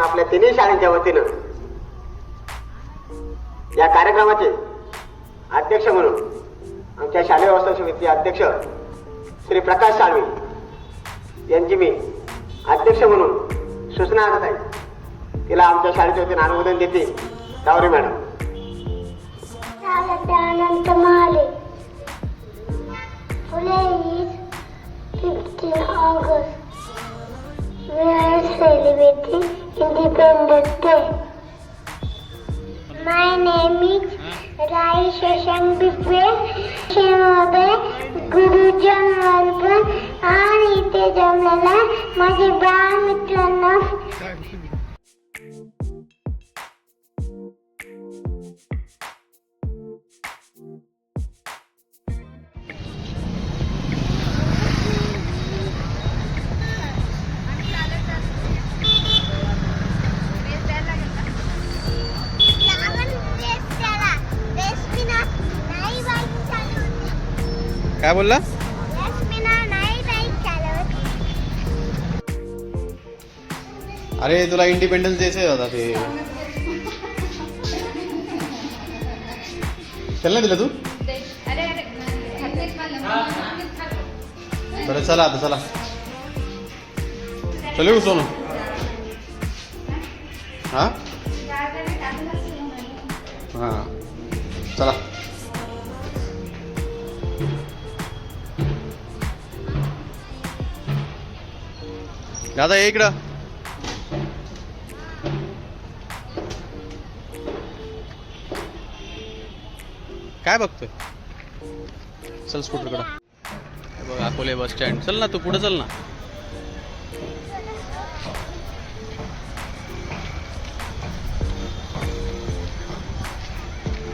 आपण आपल्या तिन्ही शाळांच्या वतीनं या कार्यक्रमाचे अध्यक्ष म्हणून आमच्या शालेय व्यवस्थापन समितीचे अध्यक्ष श्री प्रकाश साळवी यांची मी अध्यक्ष म्हणून सूचना आणत आहे. तिला आमच्या शाळेच्या वतीनं अनुमोदन देते Taware madam. Anant Mahale. Today is 15 August. We are celebrating Independence Day. My name is Rai Shashank Bibbe. मध्ये गुरुजन वर्ग आणि इथे जमलेला माझे बाळ मित्रांनो. काय बोलला? अरे तुला इंडिपेंडन्स डेचे होता ते. चल नाही दिलं तू? बरं चला आता चला. चलो सोनू. हा हा चला. दादा ये इकडं. काय बघतोय? चल स्कूटरकडं. बघ अकोले बस स्टँड. चल ना तू पुढे चल ना.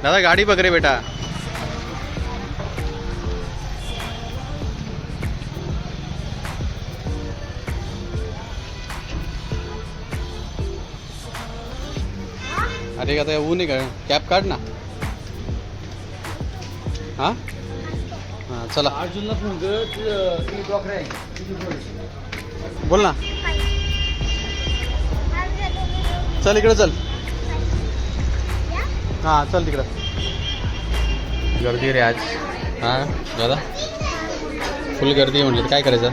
दादा गाडी बघ रे बेटा. अरे आता ऊन आहे का? कॅप काढ ना. हा हा चला. अर्जुनला फोन कर. बोल ना. चल इकडे चल. हा चल तिकडं. गर्दी रे आज. हा दादा फुल गर्दी म्हटलं काय करायचं?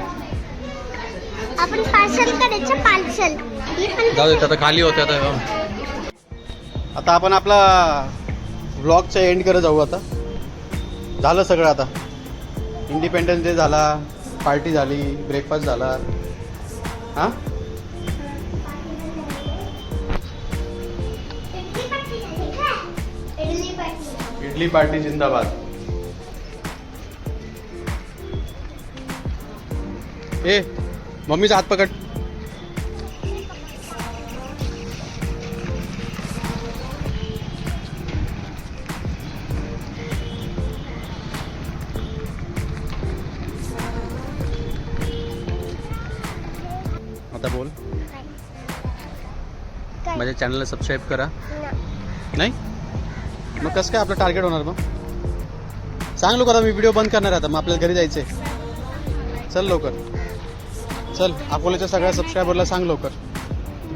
आपण पार्सल करायचं. पार्सल जाऊ दे आता खाली होते. आता आपण आपला व्लॉगचा एंड करत जाऊ. आता झालं सगळं. आता इंडिपेंडन्स डे झाला, पार्टी झाली, ब्रेकफास्ट झाला. हां इडली पार्टी जिंदाबाद. ए मम्मीचा हात पकड. आता बोल. माझ्या चॅनलला सबस्क्राईब करा. नाही मग कसं काय आपलं टार्गेट होणार? मग सांग लवकर. मी व्हिडिओ बंद करणार आता. मग आपल्याला घरी जायचंय. चल लवकर चल. अकोल्याच्या सगळ्या सबस्क्रायबरला सांग लवकर.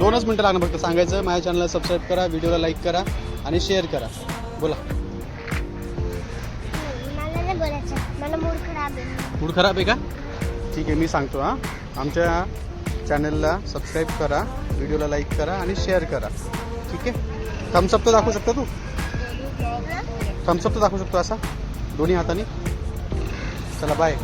2च मिनटं लागणार फक्त सांगायचं. माझ्या चॅनलला सबस्क्राईब करा, व्हिडिओला लाईक करा आणि शेअर करा. बोला. मला मूड खराब आहे. मूड खराब आहे का? ठीक आहे मी सांगतो. हां आमच्या चॅनलला सबस्क्राईब करा, व्हिडिओला लाईक करा आणि शेअर करा. ठीक आहे. थम्सअप तर दाखवू शकतो तू? थम्सअप तर दाखवू शकतो असा दोन्ही हाताने. चला बाय.